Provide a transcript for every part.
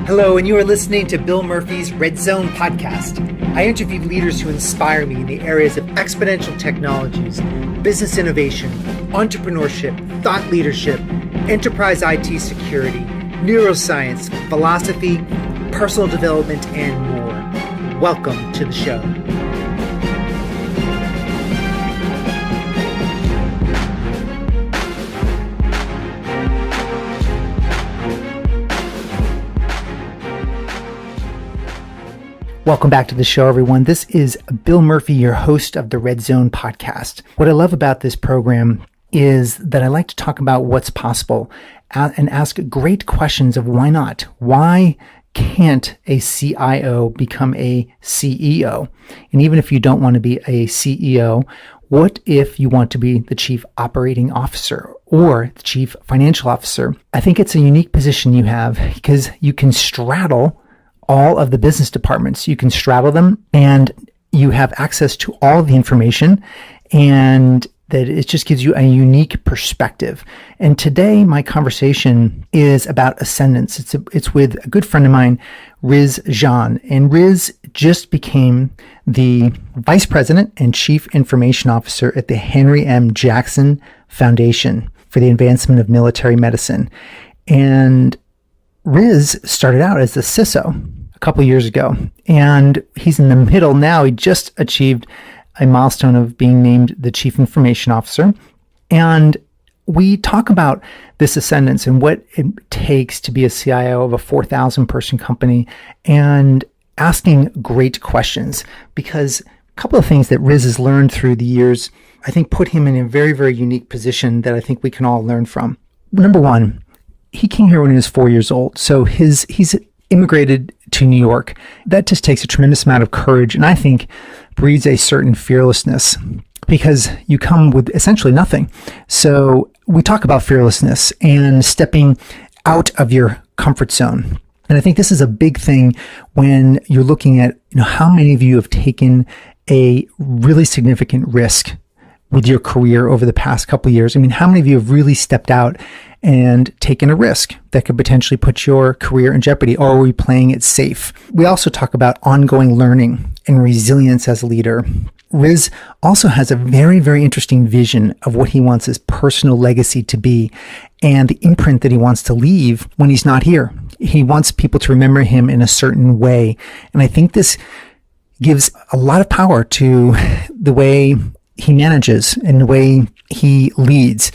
Hello, and you are listening to Bill Murphy's Red Zone podcast. I interview leaders who inspire me in the areas of exponential technologies, business innovation, entrepreneurship, thought leadership, enterprise IT security, neuroscience, philosophy, personal development, and more. Welcome to the show. Welcome back to the show, everyone. This is Bill Murphy, your host of the Red Zone podcast. What I love about this program is that I like to talk about what's possible and ask great questions of why not? Why can't a CIO become a CEO? And even if you don't want to be a CEO, what if you want to be the chief operating officer or the chief financial officer? I think it's a unique position you have because you can straddle all of the business departments. You can straddle them and you have access to all of the information, and that it just gives you a unique perspective. And today my conversation is about ascendance. It's with a good friend of mine, Riz Jan. And Riz just became the vice president and chief information officer at the Henry M. Jackson Foundation for the Advancement of Military Medicine. And Riz started out as the CISO a couple of years ago, and he's in the middle now. He just achieved a milestone of being named the Chief Information Officer. And we talk about this ascendance and what it takes to be a CIO of a 4,000 person company and asking great questions, because a couple of things that Riz has learned through the years, I think put him in a very, very unique position that I think we can all learn from. Number one, he came here when he was 4 years old. So he's immigrated to New York. That just takes a tremendous amount of courage, and I think breeds a certain fearlessness because you come with essentially nothing. So we talk about fearlessness and stepping out of your comfort zone. And I think this is a big thing when you're looking at, how many of you have taken a really significant risk with your career over the past couple of years. I mean, how many of you have really stepped out and taken a risk that could potentially put your career in jeopardy, or are we playing it safe? We also talk about ongoing learning and resilience as a leader. Riz also has a very, very interesting vision of what he wants his personal legacy to be and the imprint that he wants to leave when he's not here. He wants people to remember him in a certain way. And I think this gives a lot of power to the way he manages and the way he leads.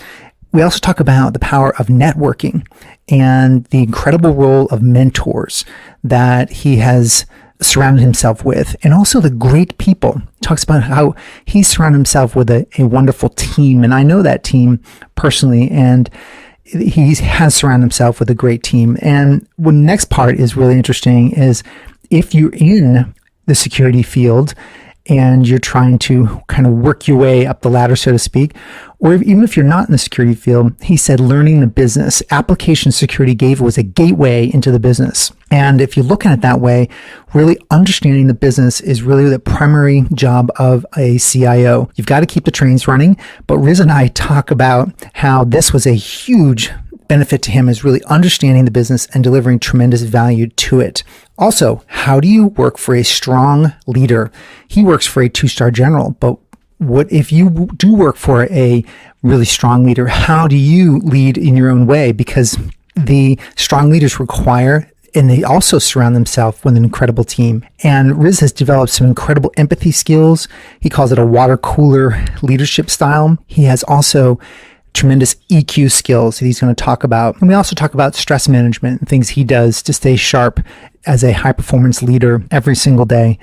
We also talk about the power of networking and the incredible role of mentors that he has surrounded himself with, and also the great people. He talks about how he surrounded himself with a wonderful team. And I know that team personally, and he has surrounded himself with a great team. And the next part is really interesting is if you're in the security field and you're trying to kind of work your way up the ladder, so to speak, or even if you're not in the security field, he said learning the business. Application security was a gateway into the business. And if you look at it that way, really understanding the business is really the primary job of a CIO. You've got to keep the trains running, but Riz and I talk about how this was a huge benefit to him, is really understanding the business and delivering tremendous value to it. Also, how do you work for a strong leader? He works for a 2-star general, but what if you do work for a really strong leader? How do you lead in your own way? Because the strong leaders require, and they also surround themselves with an incredible team. And Riz has developed some incredible empathy skills. He calls it a water cooler leadership style. He has also tremendous EQ skills that he's going to talk about. And we also talk about stress management and things he does to stay sharp as a high performance leader every single day.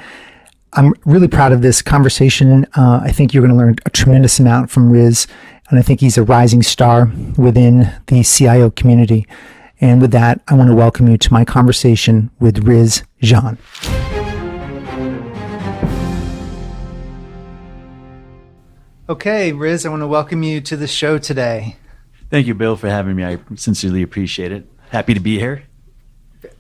I'm really proud of this conversation. I think you're going to learn a tremendous amount from Riz, and I think he's a rising star within the CIO community. And with that, I want to welcome you to my conversation with Riz Jan. Okay, Riz, I want to welcome you to the show today. Thank you, Bill, for having me. I sincerely appreciate it. Happy to be here.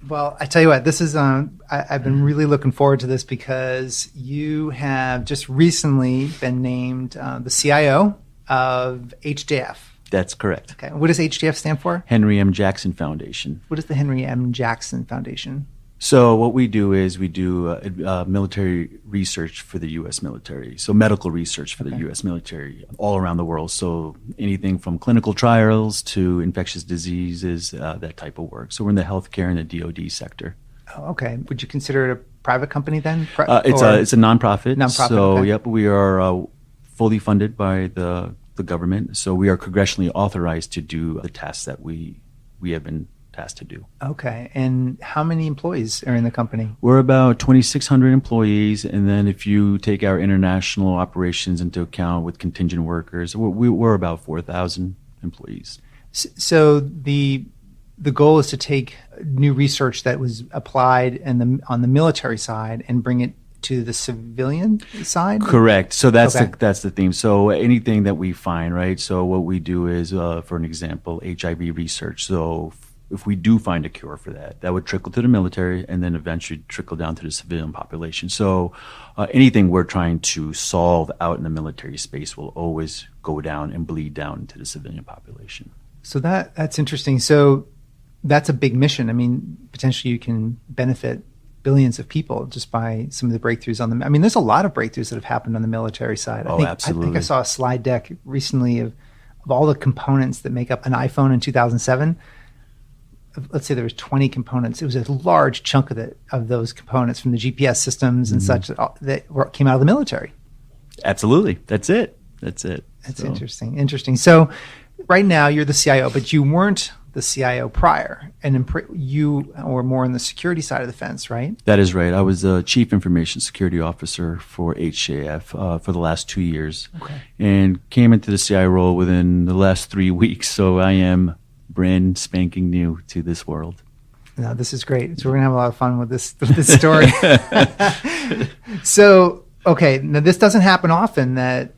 Well, I tell you what, this is I've been really looking forward to this because you have just recently been named the CIO of HJF. That's correct. Okay. What does HDF stand for? Henry M. Jackson Foundation. What is the Henry M. Jackson Foundation? So what we do is we do military research for the U.S. military. So medical research for the U.S. military all around the world. So anything from clinical trials to infectious diseases, that type of work. So we're in the healthcare and the DoD sector. Oh, okay. Would you consider it a private company then? It's a nonprofit. Nonprofit. So okay. yep, we are fully funded by the government. So we are congressionally authorized to do the tasks that we have been tasked to do. Okay. And how many employees are in the company? We're about 2,600 employees. And then if you take our international operations into account with contingent workers, we're about 4,000 employees. So the goal is to take new research that was applied on the military side and bring it to the civilian side? Correct. So that's the theme. So anything that we find, right? So what we do is, for an example, HIV research. So if we do find a cure for that, that would trickle to the military and then eventually trickle down to the civilian population. So anything we're trying to solve out in the military space will always go down and bleed down into the civilian population. So that's interesting. So that's a big mission. I mean, potentially you can benefit billions of people just by some of the breakthroughs on them. I mean, there's a lot of breakthroughs that have happened on the military side. Absolutely. I think I saw a slide deck recently of all the components that make up an iPhone in 2007. Let's say there was 20 components. It was a large chunk of those components from the GPS systems and such that came out of the military. Absolutely. That's it. That's interesting. So right now you're the CIO, but you weren't the CIO prior, and you were more on the security side of the fence, right? That is right. I was the Chief Information Security Officer for HJF for the last 2 years, and came into the CIO role within the last 3 weeks. So I am brand spanking new to this world. No, this is great. So we're gonna have a lot of fun with this story. So, okay, now this doesn't happen often that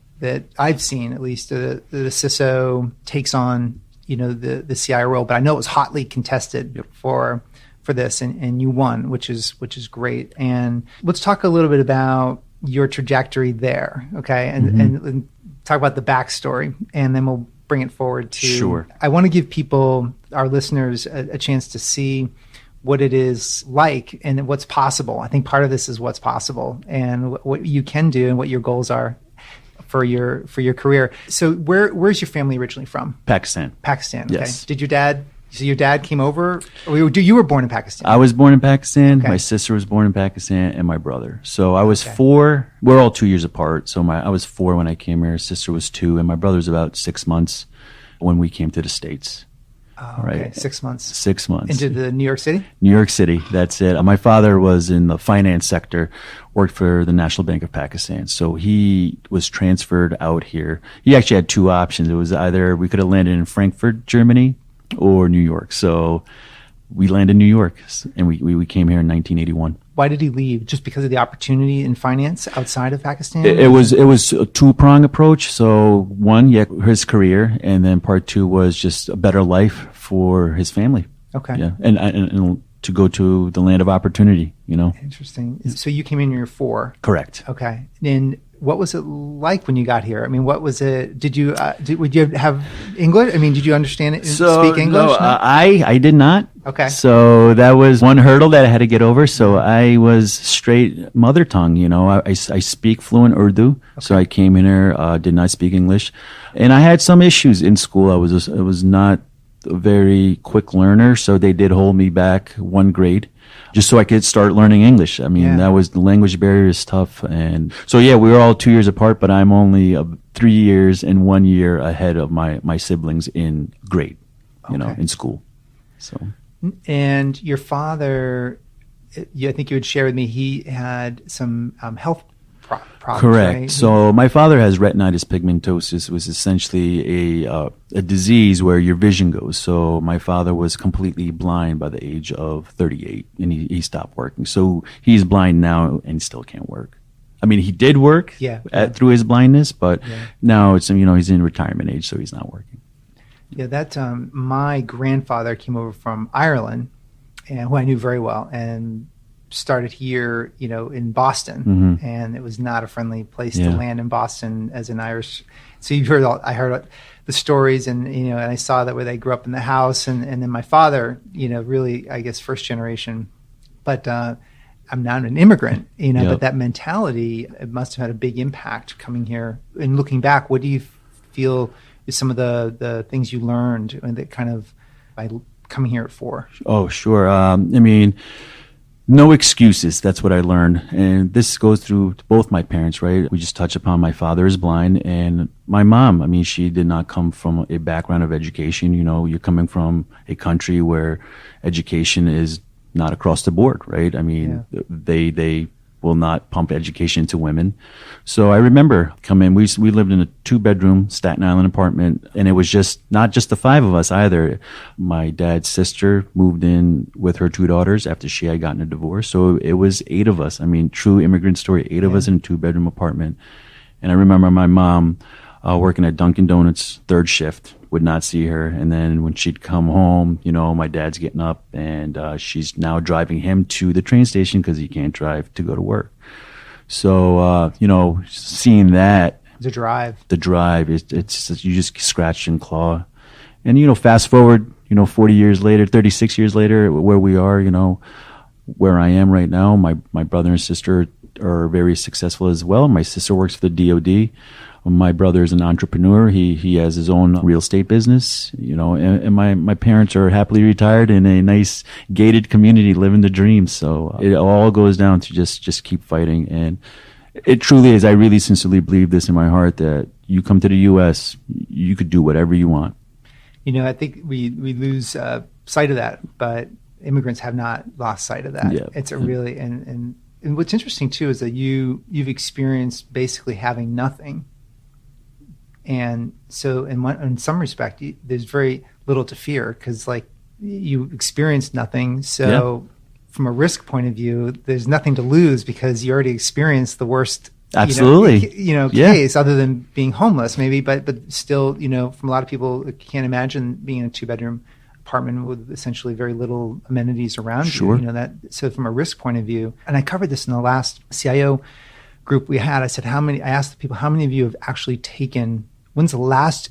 I've seen, at least, the CISO takes on the CIO role, but I know it was hotly contested for this, and you won, which is great. And let's talk a little bit about your trajectory there, okay? And talk about the backstory, and then we'll bring it forward to. Sure. I want to give people, our listeners, a chance to see what it is like and what's possible. I think part of this is what's possible and what you can do and what your goals are for your career. So where's your family originally from? Pakistan. Okay. Yes. Did your dad came over? Or you were born in Pakistan? I was born in Pakistan. Okay. My sister was born in Pakistan, and my brother. So I was 4. We're all 2 years apart. So I was 4 when I came here. Sister was 2, and my brother was about 6 months when we came to the States. Oh, okay. Right. 6 months. 6 months. Into the New York City? New York City. That's it. My father was in the finance sector, worked for the National Bank of Pakistan. So he was transferred out here. He actually had 2 options. It was either we could have landed in Frankfurt, Germany, or New York. So we landed in New York, and we came here in 1981. Why did he leave? Just because of the opportunity in finance outside of Pakistan? It was a 2-prong approach. So one, his career, and then part 2 was just a better life for his family. Okay. Yeah, and to go to the land of opportunity. Interesting. So you came in when you were 4. Correct. Okay. And what was it like when you got here? I mean, what was it? Would you have English? I mean, did you understand it? Speak English? No, I did not. Okay. So that was one hurdle that I had to get over. So I was straight mother tongue. I speak fluent Urdu. Okay. So I came in here, did not speak English, and I had some issues in school. I was not a very quick learner, so they did hold me back 1 grade. Just so I could start learning English. I mean, that was, the language barrier is tough. And so, we were all 2 years apart, but I'm only 3 years and 1 year ahead of my siblings in grade, in school. So. And your father, I think you would share with me, he had some health problems. Correct. Right? So my father has retinitis pigmentosus, was essentially a disease where your vision goes. So my father was completely blind by the age of 38, and he stopped working. So he's blind now and still can't work. I mean, he did work through his blindness, but now it's he's in retirement age, so he's not working. Yeah, that my grandfather came over from Ireland, and who I knew very well, and started here, in Boston, and it was not a friendly place to land in Boston as an Irish. So you've heard I heard the stories, and and I saw that where they grew up in the house, and then my father, really, I guess, first generation, but I'm not an immigrant, but that mentality, it must have had a big impact coming here. And looking back, what do you feel is some of the things you learned and that kind of by coming here at 4? Oh, sure. No excuses. That's what I learned. And this goes through both my parents, right? We just touched upon my father is blind, and my mom, she did not come from a background of education. You're coming from a country where education is not across the board, right? They will not pump education to women. So I remember coming, we lived in a 2-bedroom Staten Island apartment, and it was not just the 5 of us either. My dad's sister moved in with her 2 daughters after she had gotten a divorce. So it was 8 of us. True immigrant story, 8 of us in a 2-bedroom apartment. And I remember my mom working at Dunkin' Donuts, 3rd shift, would not see her. And then when she'd come home, my dad's getting up, and she's now driving him to the train station because he can't drive to go to work. So, seeing that. The drive, it's you just scratch and claw. And, fast forward, 40 years later, 36 years later, where we are, where I am right now, my brother and sister are very successful as well. My sister works for the DOD. My brother is an entrepreneur. He has his own real estate business, and my parents are happily retired in a nice gated community, living the dream. So it all goes down to just keep fighting. And it truly is. I really sincerely believe this in my heart that you come to the U.S., you could do whatever you want. I think we lose sight of that, but immigrants have not lost sight of that. Yeah. It's a really, and what's interesting too is that you've experienced basically having nothing. And so in some respect, there's very little to fear because you experienced nothing. So from a risk point of view, there's nothing to lose because you already experienced the worst Absolutely. Case other than being homeless maybe, but still, from a lot of people can't imagine being in a 2-bedroom apartment with essentially very little amenities around Sure. you. So from a risk point of view, and I covered this in the last CIO group we had, I asked the people, how many of you have actually taken, when's the last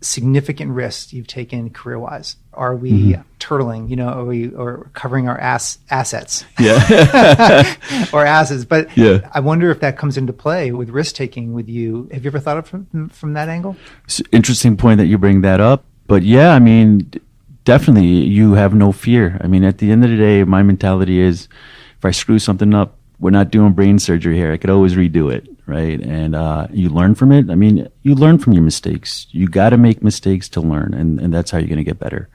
significant risk you've taken career-wise? Are we turtling, are we or covering our assets? Yeah. Or asses. But yeah. I wonder if that comes into play with risk-taking with you. Have you ever thought of it from that angle? It's an interesting point that you bring that up. But yeah, definitely you have no fear. At the end of the day, my mentality is if I screw something up, we're not doing brain surgery here. I could always redo it, right? And you learn from it. You learn from your mistakes. You got to make mistakes to learn, and that's how you're going to get better,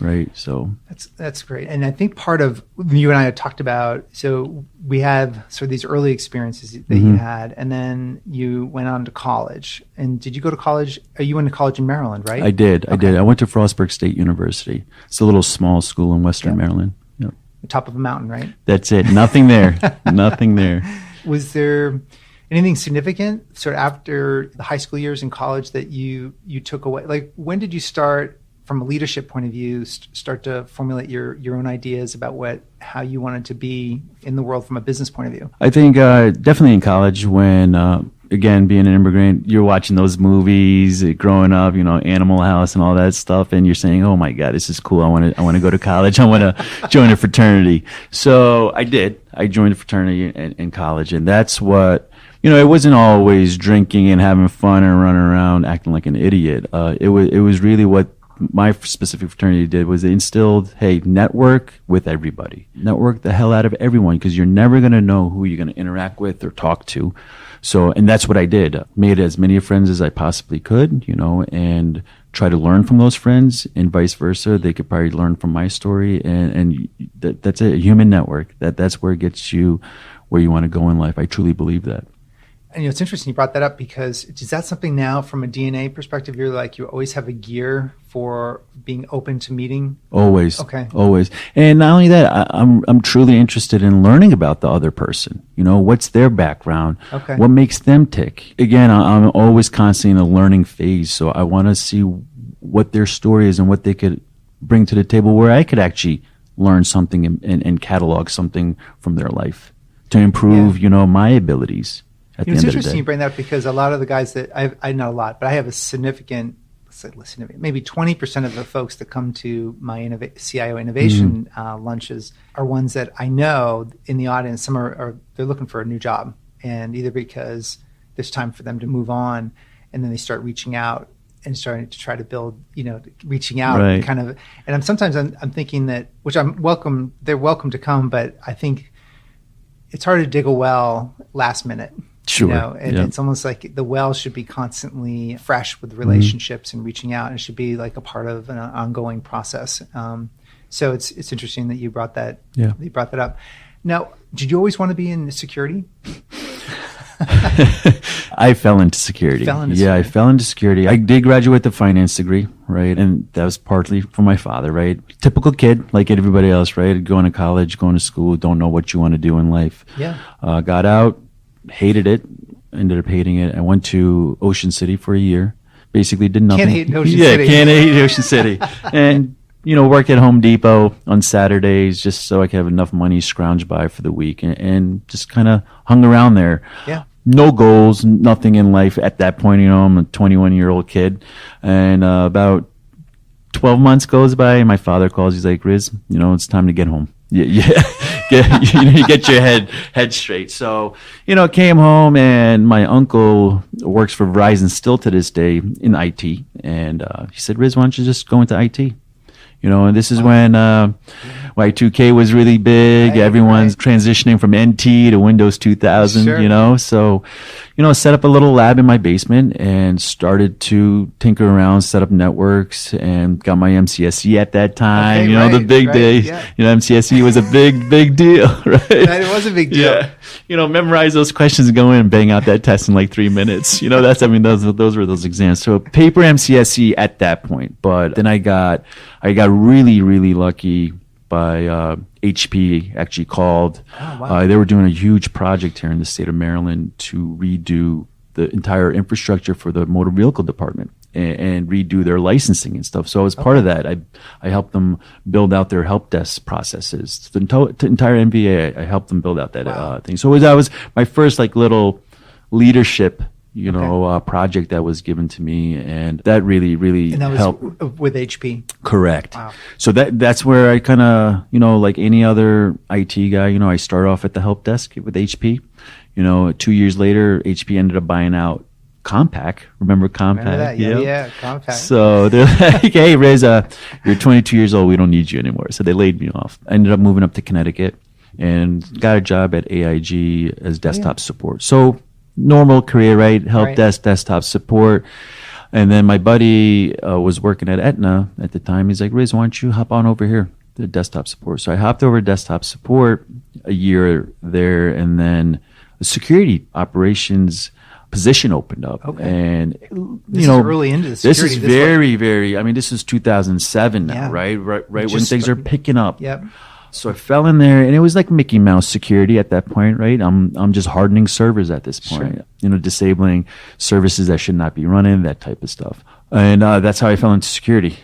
right? So that's great. And I think part of you and I had talked about. So we have sort of these early experiences that you had, and then you went on to college. And did you go to college? You went to college in Maryland, right? I did. I went to Frostburg State University. It's a little small school in Western Maryland. Yep. Top of a mountain, right? That's it. Nothing there. Nothing there. Was there anything significant sort of after the high school years in college that you took away? Like, when did you start, from a leadership point of view, start to formulate your own ideas about how you wanted to be in the world from a business point of view? I think definitely in college when, again, being an immigrant, you're watching those movies growing up, Animal House and all that stuff, and you're saying, "Oh my God, this is cool. I want to go to college. I want to join a fraternity." So I did. I joined a fraternity in college, and that's what, it wasn't always drinking and having fun and running around acting like an idiot. It was really what my specific fraternity did was they instilled, hey, network with everybody. Network the hell out of everyone because you're never going to know who you're going to interact with or talk to. So, and that's what I did. Made as many friends as I possibly could, and try to learn from those friends and vice versa. They could probably learn from my story, and that's a human network. That's where it gets you where you want to go in life. I truly believe that. And it's interesting you brought that up because is that something now from a DNA perspective, you always have a gear for being open to meeting? Always. Okay. Always. And not only that, I'm truly interested in learning about the other person. What's their background? Okay. What makes them tick? Again, I'm always constantly in a learning phase. So I want to see what their story is and what they could bring to the table where I could actually learn something and catalog something from their life to improve, my abilities. at the It's end of the interesting day. you bring that up because a lot of the guys that I know a lot, but I have a significant, maybe 20% of the folks that come to my CIO innovation lunches are ones that I know in the audience. Some are they're looking for a new job, and either because there's time for them to move on, and then they start reaching out and starting to try to build, reaching out Right. kind of. And I'm thinking that, which they're welcome to come, but I think it's hard to dig a well last minute. Sure. And it's almost like the well should be constantly fresh with relationships and reaching out, and it should be like a part of an ongoing process. So it's interesting that you brought that. Yeah. You brought that up. Now, did you always want to be in security? I fell into security. I fell into security. I did graduate with a finance degree, right? And that was partly from my father, right? Typical kid, like everybody else, right? Going to college, going to school, don't know what you want to do in life. Yeah. Got out, hated it, ended up hating it. I went to Ocean City for a year. Basically did nothing. Can't hate Ocean City. Yeah, can't hate Ocean City. And, worked at Home Depot on Saturdays just so I could have enough money scrounged by for the week and just kind of hung around there. Yeah. No goals, nothing in life at that point. I'm a 21-year-old kid. And about 12 months goes by and my father calls. He's like, Riz, it's time to get home. Yeah. Get your head straight. So, came home and my uncle works for Verizon still to this day in IT. And he said, Riz, why don't you just go into IT? And this is when Y2K was really big. Right, Everyone's transitioning from NT to Windows 2000, Sure. So, set up a little lab in my basement and started to tinker around, set up networks, and got my MCSE at that time. Okay, The big days. Yeah. MCSE was a big deal, right? It was a big deal. Yeah. Memorize those questions and go in and bang out that test in like 3 minutes. Those were those exams. So paper MCSE at that point. But then I got really, really lucky by HP actually called. Oh, wow. They were doing a huge project here in the state of Maryland to redo the entire infrastructure for the motor vehicle department and redo their licensing and stuff. So I was part of that. I helped them build out their help desk processes. The entire MVA, I helped them build out that thing. So that was my first little leadership project that was given to me, and that really, really And that was helped. with HP. Correct. Wow. So that's where I kind of, like any other IT guy, I start off at the help desk with HP. 2 years later, HP ended up buying out Compaq. Remember Compaq? Remember that? Yeah, Compaq. So they're like, hey, Riz, you're 22 years old. We don't need you anymore. So they laid me off. I ended up moving up to Connecticut and got a job at AIG as desktop support. So normal career, right? Help desk, desktop support. And then my buddy was working at Aetna at the time. He's like, Riz, why don't you hop on over here to desktop support? So I hopped over to desktop support a year there, and then the security operations position opened up. Okay. And, This is early into the security. This is very, this is 2007 now, Yeah. right when Just things are picking up. Yep. So I fell in there, and it was like Mickey Mouse security at that point, right? I'm just hardening servers at this point, disabling services that should not be running, that type of stuff. And that's how I fell into security.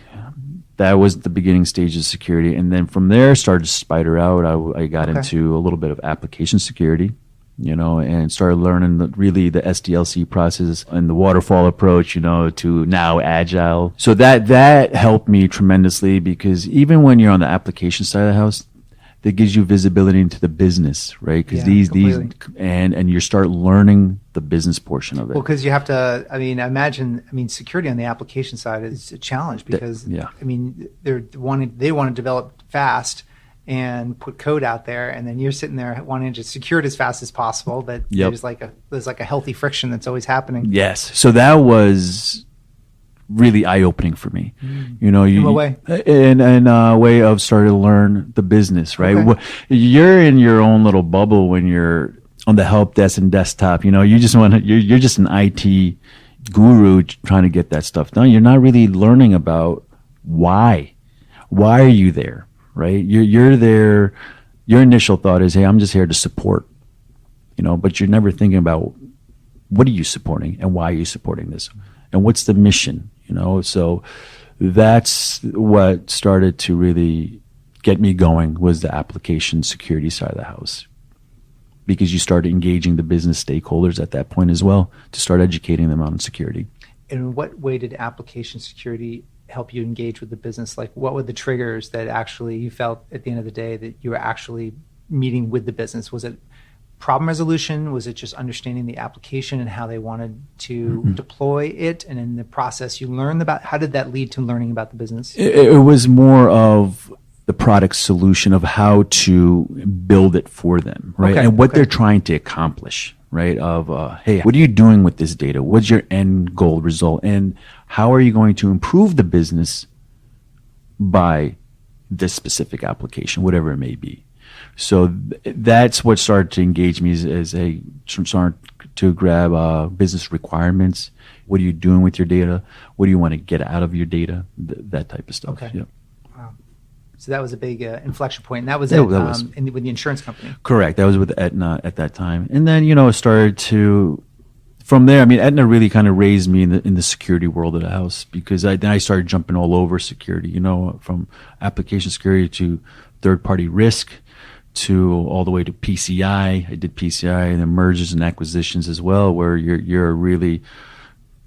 That was the beginning stage of security. And then from there, started to spider out. I got into a little bit of application security, and started learning the SDLC process and the waterfall approach, to now agile. So that helped me tremendously, because even when you're on the application side of the house, that gives you visibility into the business, right? Because these and you start learning the business portion of it. Well, because you have to. Security on the application side is a challenge because they want to develop fast and put code out there, and then you're sitting there wanting to secure it as fast as possible, but there's like a healthy friction that's always happening. Yes, so that was really eye-opening for me. In what way? In a way of starting to learn the business, right? Okay. You're in your own little bubble when you're on the help desk and desktop. You just you're just an IT guru trying to get that stuff done. You're not really learning about why are you there, right? You're there. Your initial thought is, hey, I'm just here to support, but you're never thinking about what are you supporting and why are you supporting this and what's the mission. So that's what started to really get me going, was the application security side of the house. because you started engaging the business stakeholders at that point as well to start educating them on security. In what way did application security help you engage with the business? Like, what were the triggers that actually you felt at the end of the day that you were actually meeting with the business? Was it problem resolution? Was it just understanding the application and how they wanted to deploy it? And in the process, you learned about, how did that lead to learning about the business? It was more of the product solution of how to build it for them, right? And what they're trying to accomplish, right? Of, hey, what are you doing with this data? What's your end goal result? And how are you going to improve the business by this specific application, whatever it may be? So that's what started to engage me as a start to grab business requirements. What are you doing with your data? What do you want to get out of your data? That type of stuff. Okay. Yep. Wow. So that was a big inflection point. And that was, with the insurance company. Correct. That was with Aetna at that time. And then, it started to, from there, Aetna really kind of raised me in the security world of the house, because then I started jumping all over security, from application security to third-party risk, to all the way to PCI. I did PCI and then mergers and acquisitions as well, where you're really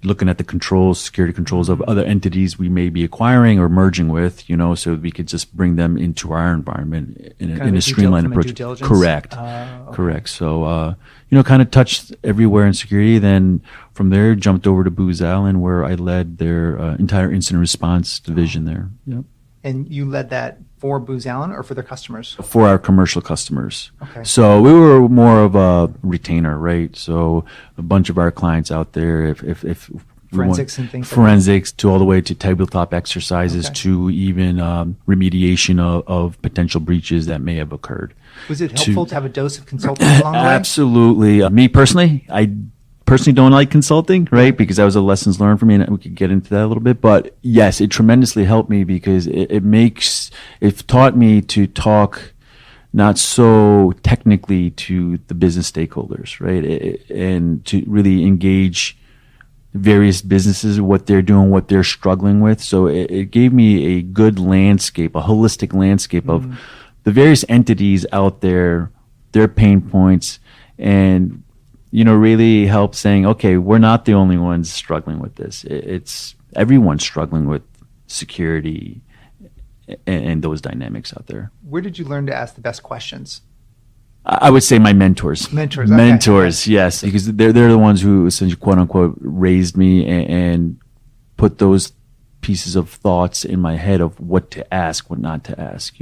looking at the controls, security controls of other entities we may be acquiring or merging with, so we could just bring them into our environment in a streamlined approach. Correct. Correct. So, kind of touched everywhere in security. Then from there, jumped over to Booz Allen, where I led their entire incident response division there. Yep. And you led that for Booz Allen or for their customers? For our commercial customers. Okay. So we were more of a retainer, right? So a bunch of our clients out there, if forensics and things forensics to all the way to tabletop exercises to even remediation of potential breaches that may have occurred. Was it helpful to have a dose of consulting along the way? Absolutely. Me personally, I don't like consulting, right? Because that was a lessons learned for me, and we could get into that a little bit. But yes, it tremendously helped me because it taught me to talk not so technically to the business stakeholders, right? And to really engage various businesses, what they're doing, what they're struggling with. So it gave me a good landscape, a holistic landscape of the various entities out there, their pain points, and really help saying, okay, we're not the only ones struggling with this. It's everyone's struggling with security and those dynamics out there. Where did you learn to ask the best questions? I would say my mentors. Mentors, yes, because they're the ones who essentially, quote unquote, raised me and put those pieces of thoughts in my head of what to ask, what not to ask,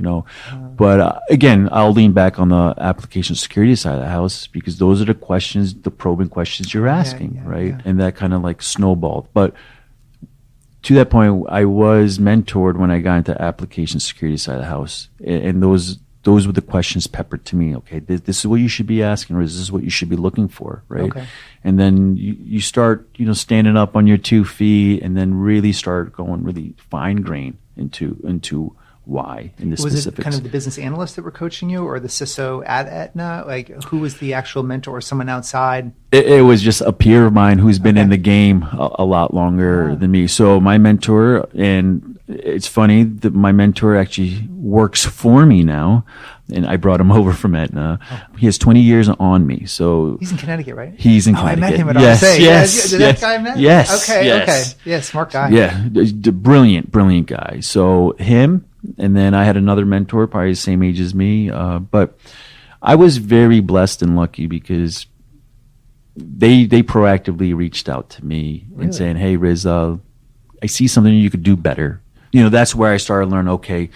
But again, I'll lean back on the application security side of the house, because those are the questions, the probing questions you're asking, right? Yeah. And that kind of like snowballed. But to that point, I was mentored when I got into application security side of the house, and those were the questions peppered to me. Okay, this is what you should be asking, or this is what you should be looking for, right? Okay. And then you start, standing up on your 2 feet, and then really start going really fine grain into why in the specifics. Was it kind of the business analysts that were coaching you, or the CISO at Aetna? Like, who was the actual mentor, or someone outside? It was just a peer of mine who's been in the game a lot longer than me. So my mentor, and it's funny that my mentor actually works for me now, and I brought him over from Aetna. He has 20 years on me. So he's in Connecticut, right? He's in Connecticut. I met him at yes, RSA. Yes, Did that guy met? Yes. Okay. Yeah, smart guy. Yeah, brilliant guy. So him, and then I had another mentor, probably the same age as me. But I was very blessed and lucky because they proactively reached out to me and saying, "Hey, Riz, I see something you could do better." That's where I started learning, okay,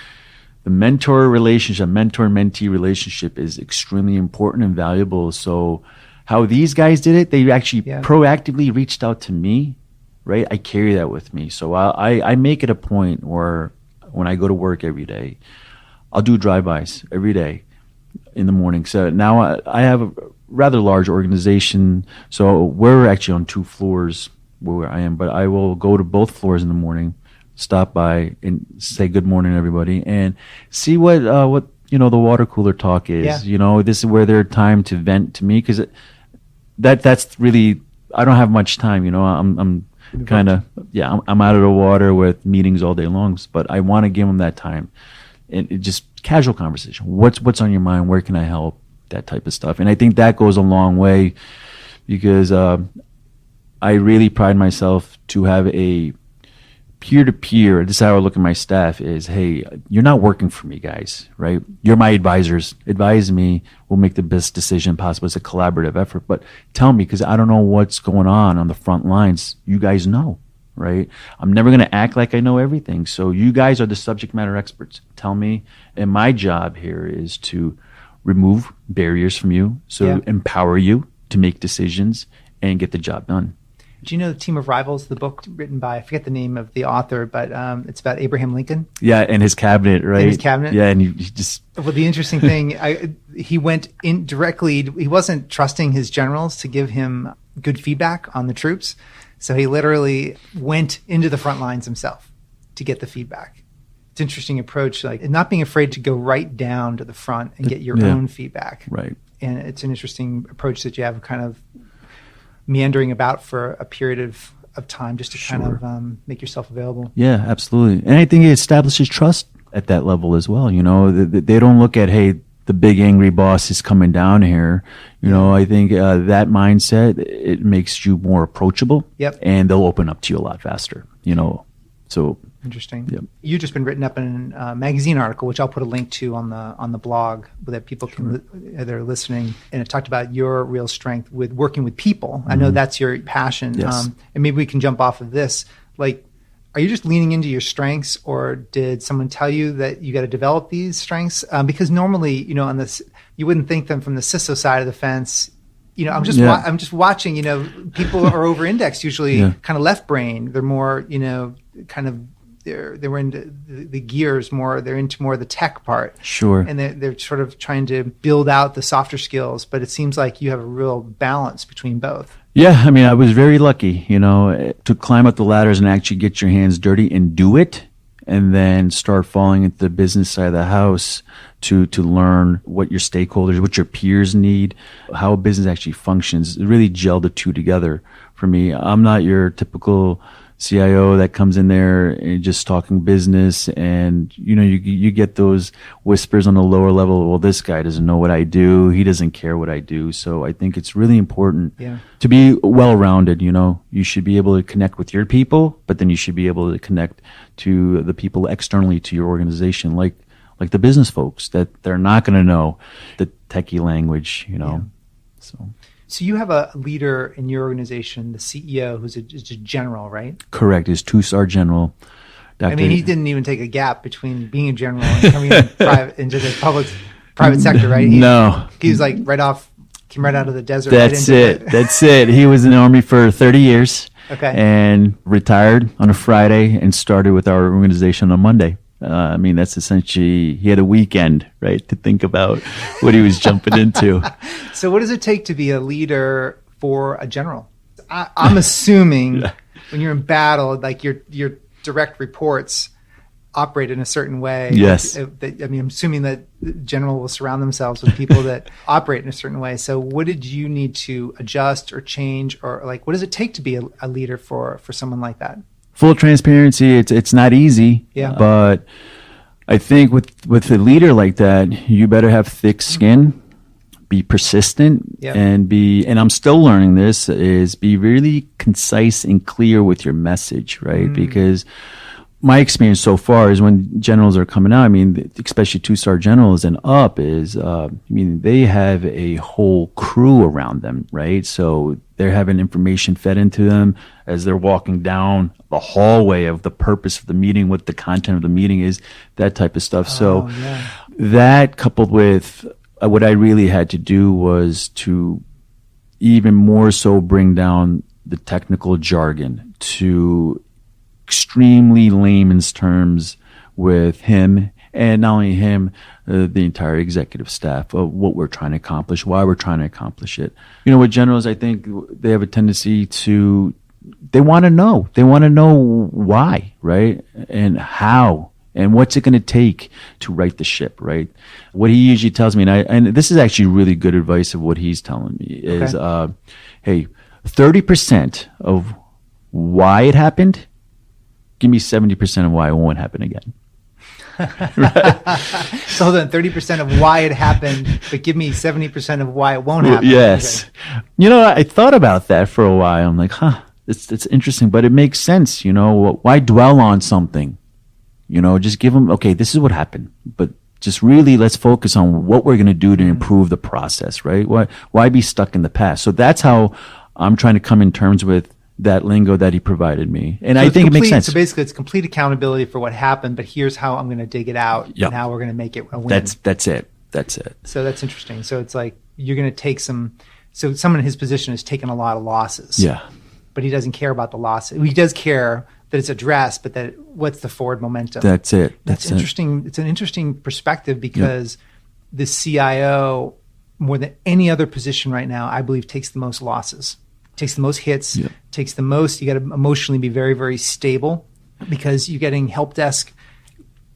the mentor-mentee relationship is extremely important and valuable. So how these guys did it, they actually proactively reached out to me, right? I carry that with me. So I make it a point where when I go to work every day, I'll do drive-bys every day in the morning. So now I have a rather large organization. So we're actually on 2 floors where I am, but I will go to both floors in the morning, stop by and say good morning, everybody, and see what the water cooler talk is. This is where their time to vent to me, because that's really, I don't have much time. I'm kind of I'm out of the water with meetings all day long, but I want to give them that time, and it just casual conversation. What's on your mind? Where can I help? that type of stuff. And I think that goes a long way because I really pride myself to have a peer-to-peer. This is how I look at my staff is, hey, you're not working for me, guys, right? You're my advisors. Advise me. We'll make the best decision possible. It's a collaborative effort. But tell me, because I don't know what's going on the front lines. You guys know, right? I'm never going to act like I know everything. So you guys are the subject matter experts. Tell me. And my job here is to remove barriers from you, so empower you to make decisions and get the job done. Do you know The Team of Rivals, the book written by, I forget the name of the author, but it's about Abraham Lincoln? Yeah, and his cabinet, right? And his cabinet? Yeah, and he just... Well, the interesting thing, he went in directly, he wasn't trusting his generals to give him good feedback on the troops. So he literally went into the front lines himself to get the feedback. It's an interesting approach, like not being afraid to go right down to the front and get your own feedback. Right. And it's an interesting approach that you have kind of meandering about for a period of time just to kind of make yourself available. Yeah, absolutely. And I think it establishes trust at that level as well. You know, they don't look at, hey, the big angry boss is coming down here. You know, I think that mindset, it makes you more approachable. Yep. And they'll open up to you a lot faster, you know. So interesting. Yep. You've just been written up in a magazine article, which I'll put a link to on the blog that people can they're listening. And it talked about your real strength with working with people. I know that's your passion. Yes. And maybe we can jump off of this. Like, are you just leaning into your strengths, or did someone tell you that you got to develop these strengths? Because normally, you know, on this, you wouldn't think them from the CISO side of the fence. You know, I'm just watching. You know, people are over-indexed usually, kind of left-brain. They're more, you know, kind of they're into the gears more. They're into more of the tech part. Sure. And they're sort of trying to build out the softer skills. But it seems like you have a real balance between both. Yeah, I mean, I was very lucky, you know, to climb up the ladders and actually get your hands dirty and do it, and then start falling into the business side of the house to learn what your stakeholders, what your peers need, how a business actually functions. It really gelled the two together for me. I'm not your typical CIO that comes in there and just talking business, and you know, you get those whispers on the lower level. Well, this guy doesn't know what I do. He doesn't care what I do. So I think it's really important to be well-rounded. You know, you should be able to connect with your people, but then you should be able to connect to the people externally to your organization, like the business folks that they're not going to know the techie language. You know, So you have a leader in your organization, the CEO, who's a general, right? Correct. He's 2-star general. I mean, he didn't even take a gap between being a general and coming into the private sector, right? No. He was like came right out of the desert. That's it. He was in the Army for 30 years. Okay. And retired on a Friday and started with our organization on Monday. I mean, that's essentially, he had a weekend, right, to think about what he was jumping into. So what does it take to be a leader for a general? I'm assuming when you're in battle, like your direct reports operate in a certain way. Yes. I mean, I'm assuming that the general will surround themselves with people that operate in a certain way. So what did you need to adjust or change, or like, what does it take to be a leader for someone like that? Full transparency, it's not easy, but I think with a leader like that, you better have thick skin, be persistent, and I'm still learning this, is be really concise and clear with your message, right? Because my experience so far is when generals are coming out, I mean, especially 2-star generals and up, is, I mean, they have a whole crew around them, right? So they're having information fed into them as they're walking down the hallway of the purpose of the meeting, what the content of the meeting is, that type of stuff. So that coupled with what I really had to do was to even more so bring down the technical jargon to extremely layman's terms with him, and not only him, the entire executive staff of what we're trying to accomplish, why we're trying to accomplish it. You know, with generals, I think they have a tendency to, they want to know why, right? And how, and what's it going to take to right the ship, right? What he usually tells me, and this is actually really good advice of what he's telling me, is, hey, 30% of why it happened, give me 70% of why it won't happen again. So hold on, 30% of why it happened, but give me 70% of why it won't happen. Yes. Okay. You know, I thought about that for a while. I'm like, it's interesting, but it makes sense. You know, why dwell on something? You know, just give them, okay, this is what happened, but just really let's focus on what we're going to do to improve the process, right? Why be stuck in the past? So that's how I'm trying to come in terms with that lingo that he provided me. And So I think it makes sense. So basically it's complete accountability for what happened, but here's how I'm going to dig it out and how we're going to make it a win. That's it. So that's interesting. So it's like you're going to take so someone in his position has taken a lot of losses. Yeah. But he doesn't care about the losses. He does care that it's addressed, but that what's the forward momentum? That's it. That's interesting. It's an interesting perspective because the CIO, more than any other position right now, I believe takes the most losses, takes the most hits, takes the most. You got to emotionally be very, very stable because you're getting help desk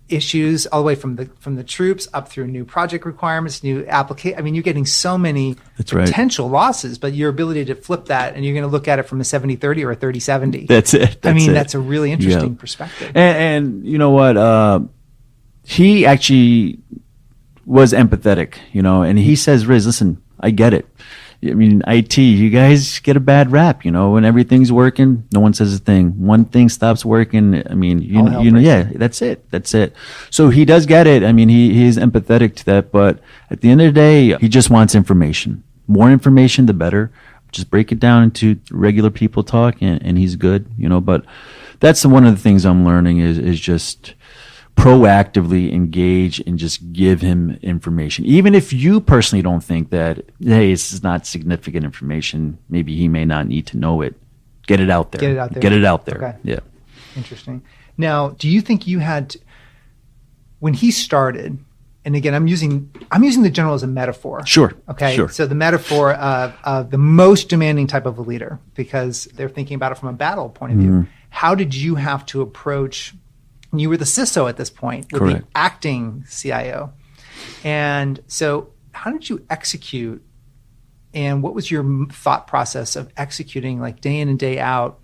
issues all the way from the troops up through new project requirements, new application. I mean, you're getting so many potential losses, but your ability to flip that and you're going to look at it from a 70-30 or a 30-70. That's it. That's a really interesting perspective. And you know what? He actually was empathetic, you know, and he says, Riz, listen, I get it. I mean, IT, you guys get a bad rap, you know, when everything's working, no one says a thing. One thing stops working. I mean, you know, that's it. So he does get it. I mean, he is empathetic to that, but at the end of the day, he just wants information. More information, the better. Just break it down into regular people talk and he's good, you know, but that's one of the things I'm learning is just proactively engage and just give him information. Even if you personally don't think that, hey, this is not significant information, maybe he may not need to know it. Get it out there. Get it out there. Okay. Yeah. Interesting. Now, do you think you had, when he started, and again, I'm using the general as a metaphor. Sure. Okay. Sure. So the metaphor of the most demanding type of a leader, because they're thinking about it from a battle point of view. How did you have to approach? You were the CISO at this point with the acting CIO. And so how did you execute and what was your thought process of executing like day in and day out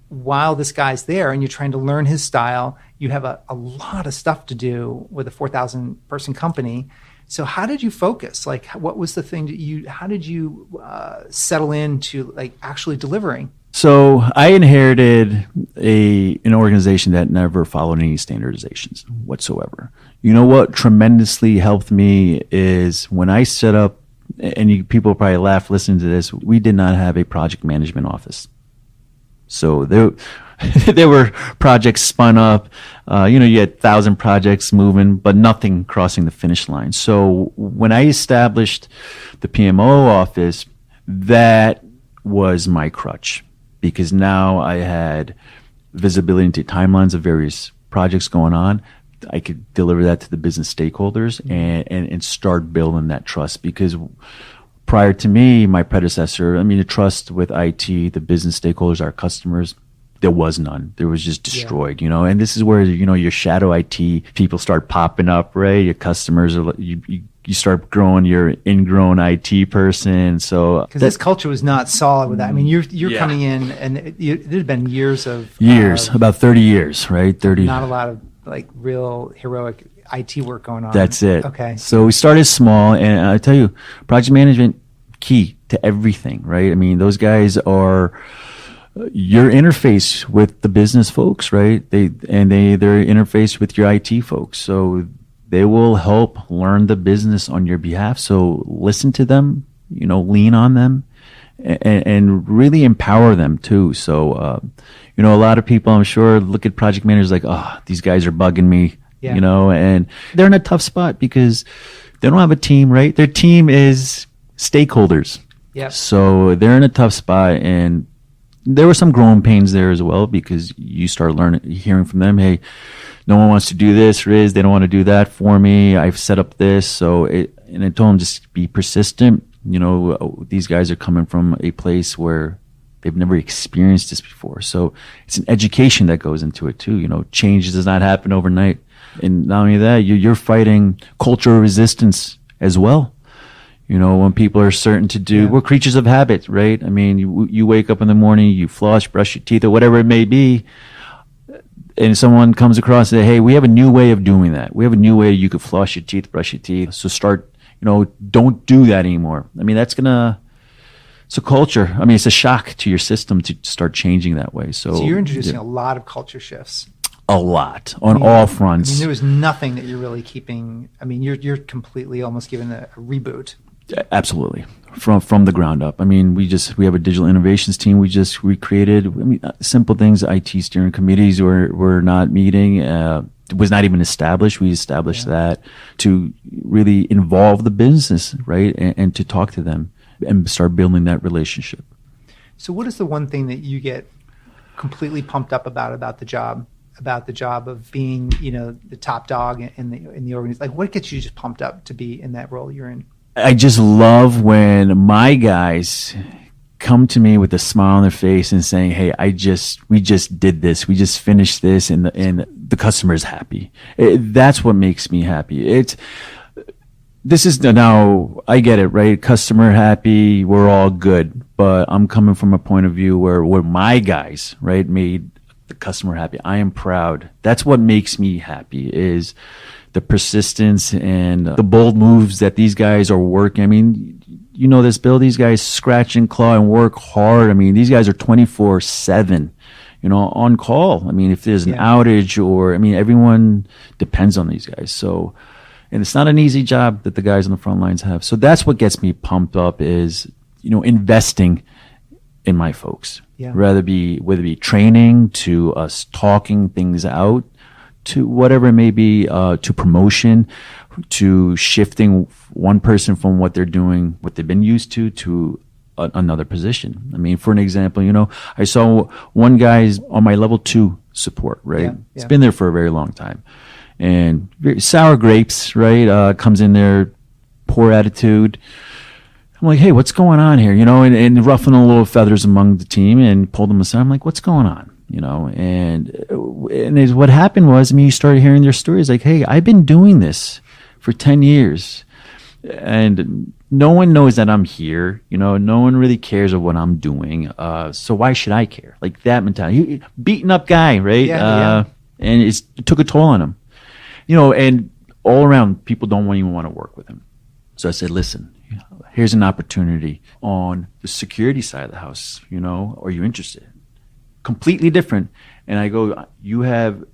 while this guy's there and you're trying to learn his style? You have a lot of stuff to do with a 4,000 person company. So how did you focus? Like what was the thing how did you settle into like actually delivering? So I inherited an organization that never followed any standardizations whatsoever. You know what tremendously helped me is when I set up, and people probably laugh listening to this, we did not have a project management office. So there were projects spun up. You had 1,000 projects moving, but nothing crossing the finish line. So when I established the PMO office, that was my crutch. Because now I had visibility into timelines of various projects going on. I could deliver that to the business stakeholders and start building that trust. Because prior to me, my predecessor, I mean, the trust with IT, the business stakeholders, our customers, there was none. There was just destroyed, you know. And this is where, you know, your shadow IT people start popping up, right? Your customers are, you start growing your ingrown IT person. So because this culture was not solid with that. I mean, you're coming in, and it had been years, about 30 years, right? 30. Not a lot of like real heroic IT work going on. That's it. Okay. So we started small, and I tell you, project management key to everything, right? I mean, those guys are your interface with the business folks, right? They're interface with your IT folks. So they will help learn the business on your behalf. So listen to them, you know, lean on them and really empower them too. So, you know, a lot of people, I'm sure, look at project managers like, oh, these guys are bugging me, you know, and they're in a tough spot because they don't have a team, right? Their team is stakeholders. Yeah. So they're in a tough spot, and there were some growing pains there as well because you start hearing from them, hey, no one wants to do this, Riz. They don't want to do that for me. I've set up this. And I told them just be persistent. You know, these guys are coming from a place where they've never experienced this before. So it's an education that goes into it too. You know, change does not happen overnight. And not only that, you're fighting cultural resistance as well. You know, when people are certain to do, we're creatures of habit, right? I mean, you wake up in the morning, you floss, brush your teeth, or whatever it may be. and someone comes across and say, hey, we have a new way of doing that. We have a new way you could floss your teeth, brush your teeth. So start, don't do that anymore. I mean, it's a culture. I mean, it's a shock to your system to start changing that way. So you're introducing a lot of culture shifts. A lot on all fronts. I mean, there was nothing that you're really keeping. I mean, you're completely almost giving a reboot. Absolutely. From the ground up. I mean, we have a digital innovations team. We just recreated, simple things. IT steering committees were not meeting. Was not even established. We established that to really involve the business, right? And to talk to them and start building that relationship. So what is the one thing that you get completely pumped up about the job? About the job of being, the top dog in the organization? Like, what gets you just pumped up to be in that role you're in? I just love when my guys come to me with a smile on their face and saying, "Hey, we just did this. We just finished this, and the customer is happy." That's what makes me happy. This is now, I get it, right? Customer happy, we're all good. But I'm coming from a point of view where my guys, right, made the customer happy. I am proud. That's what makes me happy, is the persistence and the bold moves that these guys are working. I mean, this, Bill, these guys scratch and claw and work hard. I mean, these guys are 24/7, on call. I mean, if there's an outage everyone depends on these guys. So, and it's not an easy job that the guys on the front lines have. So that's what gets me pumped up, is, investing in my folks. Yeah. Whether it be training, to us talking things out, to whatever it may be, to promotion, to shifting one person from what they're doing, what they've been used to another position. I mean, for an example, I saw one guy's on my level 2 support, right? Yeah. It's been there for a very long time. And sour grapes, right? Comes in there, poor attitude. I'm like, hey, what's going on here? And ruffling a little feathers among the team, and pulled them aside. I'm like, what's going on? And what happened was, you started hearing their stories like, hey, I've been doing this for 10 years and no one knows that I'm here. No one really cares of what I'm doing. So why should I care? Like that mentality. Beaten up guy, right? And it took a toll on him. And all around, people don't even want to work with him. So I said, listen, here's an opportunity on the security side of the house. Are you interested? Completely different. And I go, you have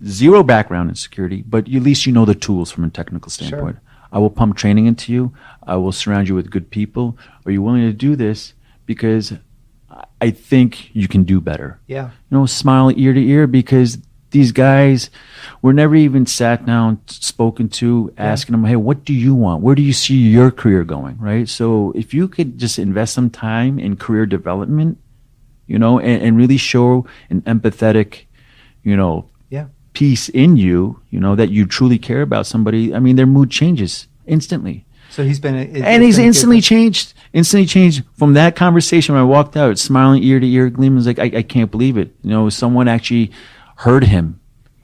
zero background in security, but at least you know the tools from a technical standpoint. Sure. I will pump training into you. I will surround you with good people. Are you willing to do this? Because I think you can do better. Yeah. Smile ear to ear, because these guys were never even sat down, spoken to, asking them, hey, what do you want? Where do you see your career going? Right? So if you could just invest some time in career development, and really show an empathetic, piece in you, that you truly care about somebody. I mean, their mood changes instantly. So he's instantly changed from that conversation. When I walked out, smiling ear to ear, gleaming, was like, I can't believe it. Someone actually heard him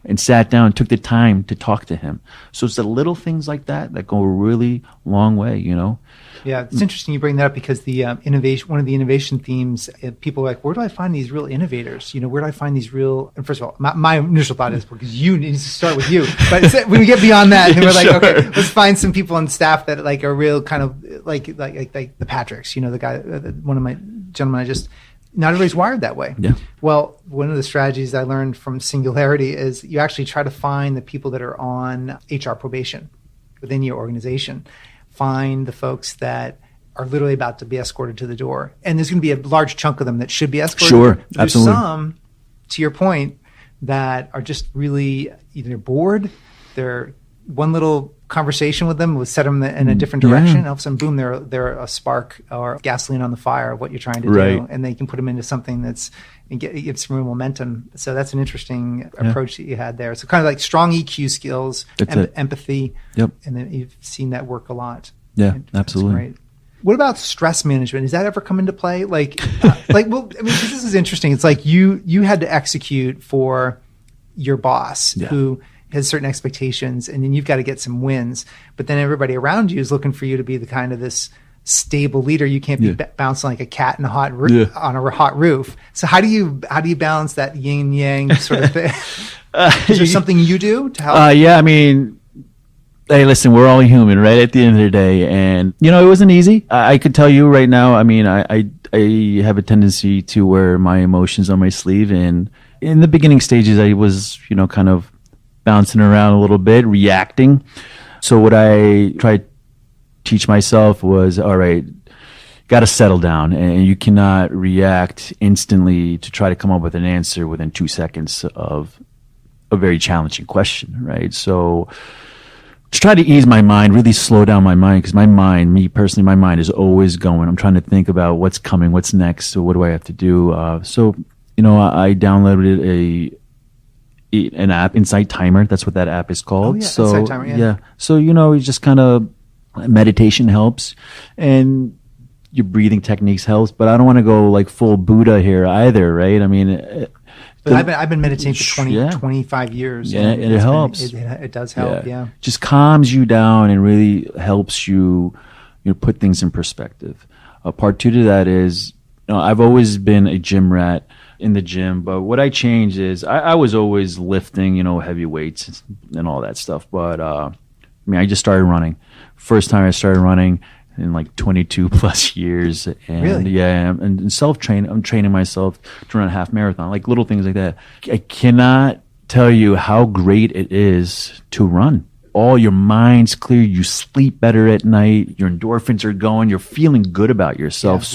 and sat down, took the time to talk to him. So it's the little things like that go a really long way, Yeah, it's interesting you bring that up, because the one of the innovation themes, people are like, where do I find these real innovators? Where do I find these real? And first of all, my initial thought is, because you need to start with you. But when we get beyond that, then we're like, okay, let's find some people on staff that are real kind of like the Patricks. The guy, one of my gentlemen, not everybody's wired that way. Yeah. Well, one of the strategies I learned from Singularity is you actually try to find the people that are on HR probation within your organization. Find the folks that are literally about to be escorted to the door. And there's going to be a large chunk of them that should be escorted. Sure, there's absolutely. Some, to your point, that are just really either bored, they're one little conversation with them will set them in a different direction. And all of a sudden, boom, they're a spark or gasoline on the fire of what you're trying to do. And they can put them into something that's, and get some real momentum. So that's an interesting approach that you had there. So kind of like strong EQ skills, empathy. Yep. And then you've seen that work a lot. Yeah, absolutely. Great. What about stress management? Does that ever come into play? Well, I mean, this is interesting. It's like you had to execute for your boss who has certain expectations, and then you've got to get some wins. But then everybody around you is looking for you to be the kind of this stable leader. You can't be bouncing like a cat in a hot on a hot roof. So how do you balance that yin yang sort of thing? Is there something you do to help? I mean, hey, listen, we're all human, right? At the end of the day, and it wasn't easy. I could tell you right now. I mean, I have a tendency to wear my emotions on my sleeve, and in the beginning stages, I was kind of bouncing around a little bit, reacting. So what I tried to teach myself was, all right, got to settle down, and you cannot react instantly to try to come up with an answer within 2 seconds of a very challenging question, right? So to try to ease my mind, really slow down my mind, because me personally, my mind is always going. I'm trying to think about what's coming, what's next, so what do I have to do? So I downloaded an app, Insight Timer. That's what that app is called. Oh, yeah, so Insight Timer, yeah. So it just kind of, meditation helps, and your breathing techniques helps. But I don't want to go like full Buddha here either, right? I mean, but I've been meditating for 25 years. Yeah, and it helps. It does help. Yeah, just calms you down and really helps you, put things in perspective. Part two to that is, I've always been a gym rat in the gym, but what I changed is I was always lifting, heavy weights and all that stuff. But I just started running. First time I started running in like 22 plus years. And really? Yeah, and self-train. I'm training myself to run a half marathon, like little things like that. I cannot tell you how great it is to run. All your mind's clear, you sleep better at night, your endorphins are going, you're feeling good about yourself.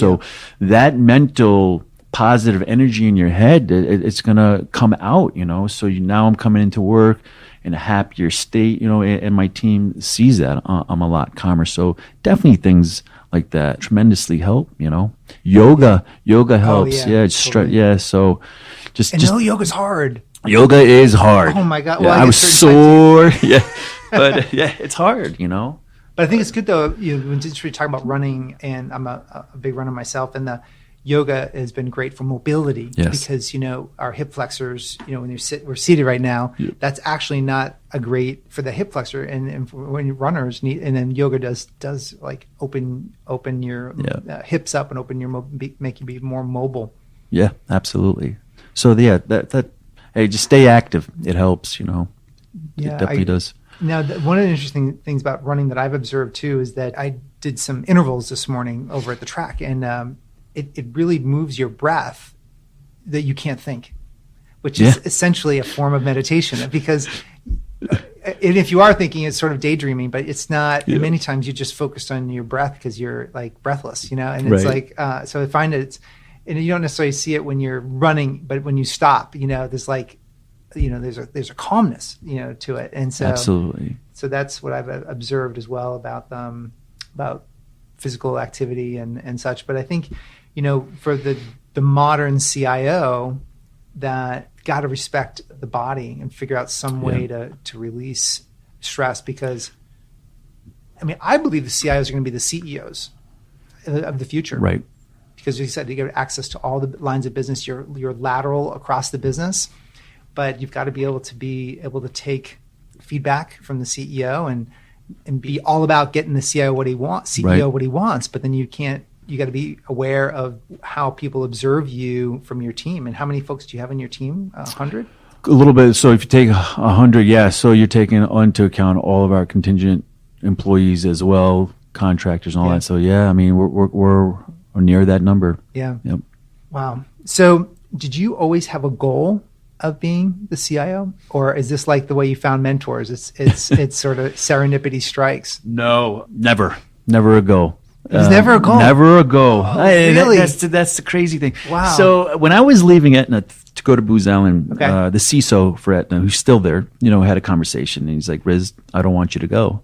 That mental positive energy in your head, it's going to come out, So now I'm coming into work in a happier state, and my team sees that. I'm a lot calmer. So definitely things like that tremendously help, Yoga helps. Totally. So yoga's hard. Yoga is hard. Oh my God. Well, I was sore. But it's hard, But I think it's good though, when we're talking about running, and I'm a big runner myself, and the yoga has been great for mobility because, our hip flexors, when we're seated right now, that's actually not a great for the hip flexor. And when runners need, and then yoga does like open your hips up and open make you be more mobile. Yeah, absolutely. So hey, just stay active. It helps, It definitely does. Now, one of the interesting things about running that I've observed too is that I did some intervals this morning over at the track, and it really moves your breath that you can't think, which is essentially a form of meditation. Because and if you are thinking, it's sort of daydreaming, but it's not. Yeah. Many times you just focused on your breath because you're like breathless, and it's like, so I find and you don't necessarily see it when you're running, but when you stop, there's like, there's a calmness, to it. And so, absolutely. So that's what I've observed as well about physical activity and such. But I think, for the modern CIO, that got to respect the body and figure out some way to release stress, because I believe the CIOs are going to be the CEOs of the future. Right. Because you said you get access to all the lines of business, you're lateral across the business, but you've got to be able to take feedback from the CEO and be all about getting the CEO what he wants, but then you got to be aware of how people observe you from your team. And how many folks do you have in your team? 100? A little bit. So if you take 100, so you're taking into account all of our contingent employees as well, contractors and all that. So we're near that number. Yeah. Yep. Wow. So did you always have a goal of being the CIO, or is this like the way you found mentors? It's sort of serendipity strikes. No, never a goal. It was never a goal. Never a goal. Oh, really? That's the crazy thing. Wow. So when I was leaving Aetna to go to Booz Allen, the CISO for Aetna, who's still there, had a conversation, and he's like, "Riz, I don't want you to go."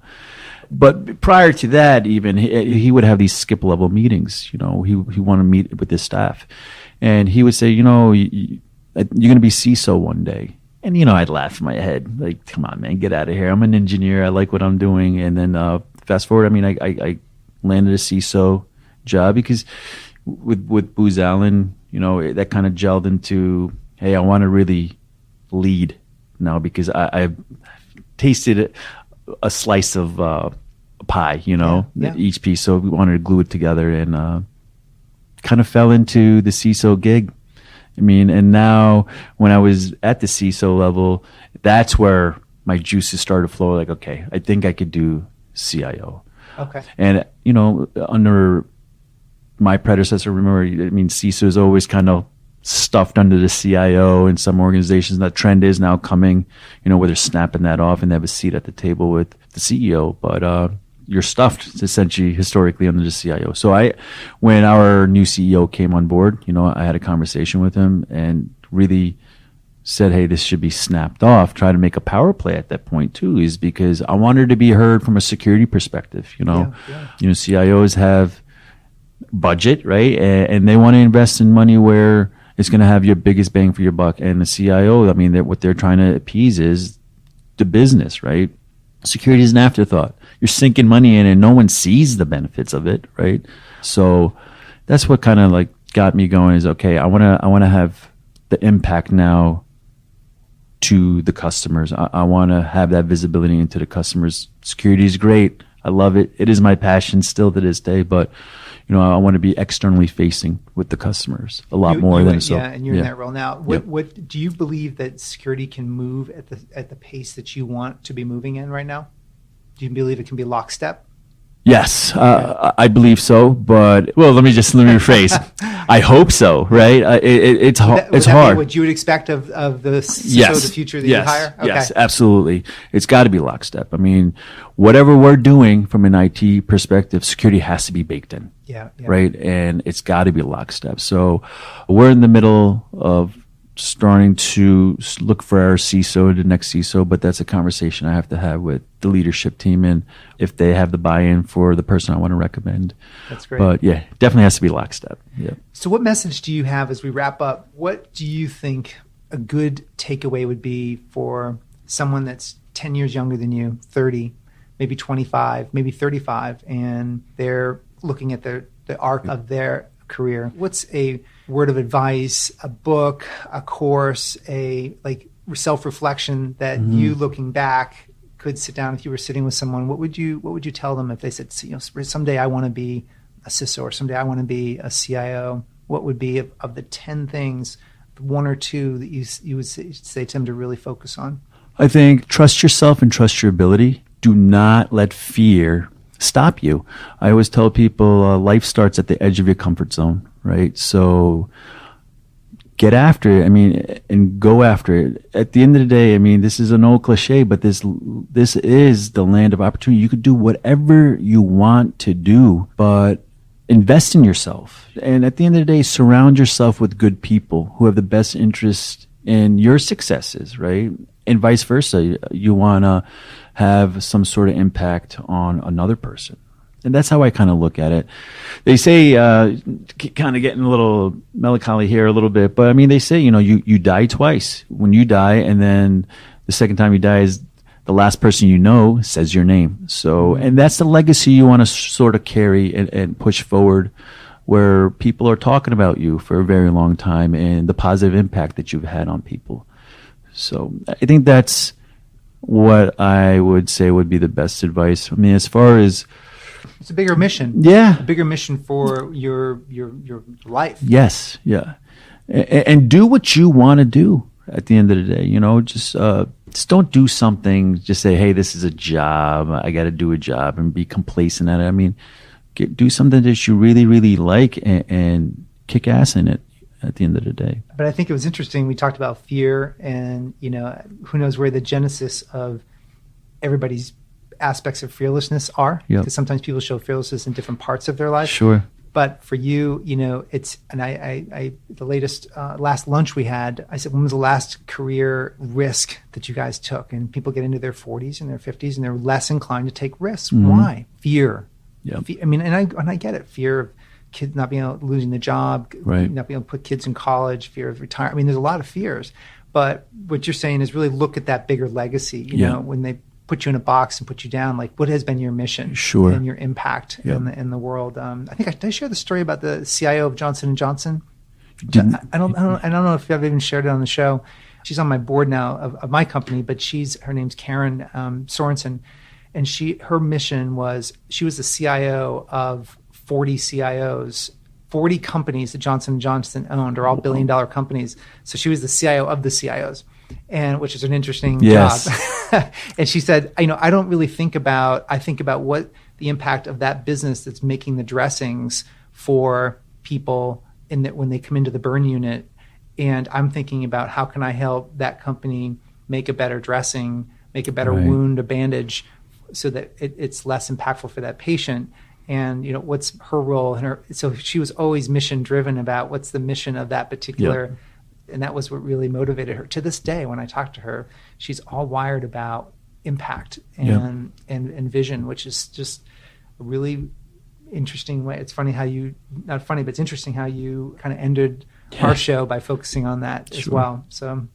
But prior to that, even he would have these skip level meetings. He wanted to meet with his staff, and he would say, "You're going to be CISO one day." And I'd laugh in my head, like, "Come on, man, get out of here. I'm an engineer. I like what I'm doing." And then fast forward, I landed a CISO job because with Booz Allen, that kind of gelled into, hey, I want to really lead now, because I've tasted a slice of pie, Yeah. each piece. So we wanted to glue it together, and kind of fell into the CISO gig. I mean, and now when I was at the CISO level, that's where my juices started to flow. Like, okay, I think I could do CIO. Okay. And, under my predecessor, remember, I mean, CISO is always kind of stuffed under the CIO in some organizations. That trend is now coming, where they're snapping that off and they have a seat at the table with the CEO. But you're stuffed essentially historically under the CIO. So when our new CEO came on board, I had a conversation with him and really said, hey, this should be snapped off. Try to make a power play at that point too, is because I wanted to be heard from a security perspective. CIOs have budget, right? And they want to invest in money where it's going to have your biggest bang for your buck. And the CIO, I mean, what they're trying to appease is the business, right? Security is an afterthought. You're sinking money in and no one sees the benefits of it, right? So that's what kind of like got me going is, okay, I want to have the impact now to the customers. I want to have that visibility into the customers. Security is great. I love it. It is my passion still to this day, but I want to be externally facing with the customers a lot more than so. Yeah, and you're in that role now. What do you believe that security can move at the pace that you want to be moving in right now? Do you believe it can be lockstep? Yes, I believe so. But let me rephrase. I hope so. Right? It's hard. It's hard. What you would expect of the CISO of the future that you hire? Okay. Yes, absolutely. It's got to be lockstep. I mean, whatever we're doing from an IT perspective, security has to be baked in. Yeah. Right, and it's got to be lockstep. So we're in the middle of starting to look for our CISO, the next CISO, but that's a conversation I have to have with the leadership team and if they have the buy-in for the person I want to recommend. That's great. But yeah, definitely has to be lockstep. Yeah. So what message do you have as we wrap up? What do you think a good takeaway would be for someone that's 10 years younger than you, 30, maybe 25, maybe 35, and they're looking at the arc of their career? What's a word of advice, a book, a course, a self-reflection that you looking back could sit down if you were sitting with someone? What would you tell them if they said, someday I want to be a CISO or someday I want to be a CIO? What would be of the 10 things, one or two that you would say to them to really focus on? I think trust yourself and trust your ability. Do not let fear stop you. I always tell people life starts at the edge of your comfort zone, right? So get after it. I mean, and go after it. At the end of the day, I mean, this is an old cliche, but this is the land of opportunity. You could do whatever you want to do, but invest in yourself. And at the end of the day, surround yourself with good people who have the best interest in your successes, right? And vice versa. You want to have some sort of impact on another person. And that's how I kind of look at it. They say, kind of getting a little melancholy here a little bit, but I mean, they say, you die twice. When you die, and then the second time you die is the last person you know says your name. So, and that's the legacy you want to sort of carry and push forward, where people are talking about you for a very long time and the positive impact that you've had on people. So I think that's what I would say would be the best advice. I mean, as far as it's a bigger mission. Yeah. A bigger mission for your life. Yes. Yeah. And do what you want to do at the end of the day. Just don't do something, just say, hey, this is a job. I got to do a job and be complacent at it. I mean, do something that you really, really like and kick ass in it at the end of the day. But I think it was interesting. We talked about fear and, who knows where the genesis of everybody's aspects of fearlessness are. Yep. Because sometimes people show fearlessness in different parts of their life. Sure. But for you, it's, and I the last lunch we had, I said, when was the last career risk that you guys took? And people get into their 40s and their 50s and they're less inclined to take risks. Mm-hmm. Why? Fear. Yep. I mean, and I get it. Fear of kids not being able, losing the job, right. Not being able to put kids in college, fear of retirement. I mean, there's a lot of fears. But what you're saying is really look at that bigger legacy. You know, when they put you in a box and put you down, like what has been your mission Sure. and your impact in the world? I think did I share the story about the CIO of Johnson & Johnson? I don't know if I've even shared it on the show. She's on my board now of my company, but her name's Karen Sorensen. And her mission was, she was the CIO of 40 CIOs, 40 companies that Johnson & Johnson owned, are all billion-dollar companies. So she was the CIO of the CIOs, and which is an interesting job. And she said, I don't really think about, I think about what the impact of that business that's making the dressings for people when they come into the burn unit. And I'm thinking about how can I help that company make a better dressing, make a better wound, a bandage, so that it's less impactful for that patient. And what's her role? So she was always mission driven about what's the mission of that particular, and that was what really motivated her. To this day, when I talk to her, she's all wired about impact and vision, which is just a really interesting way. It's funny how not funny, but it's interesting how you kind of ended our show by focusing on that as well. So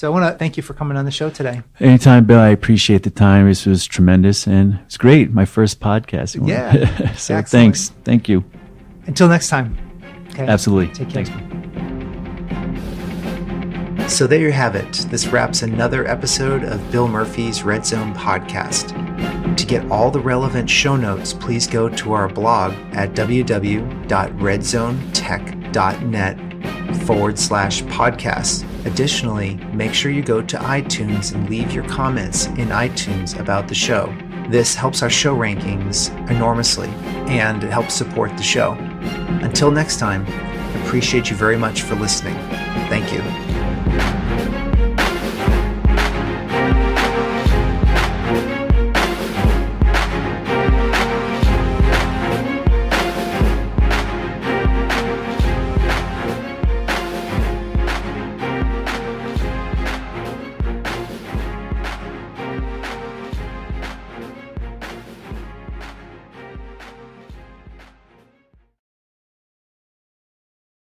I want to thank you for coming on the show today. Anytime, Bill. I appreciate the time. This was tremendous, and it's great. My first podcast. Yeah. So excellent. Thanks. Thank you. Until next time. Okay. Absolutely. Take care. Thanks. So there you have it. This wraps another episode of Bill Murphy's Red Zone podcast. To get all the relevant show notes, please go to our blog at www.redzonetech.net/podcast. Additionally, make sure you go to iTunes and leave your comments in iTunes about the show. This helps our show rankings enormously, and it helps support the show. Until next time, appreciate you very much for listening. Thank you.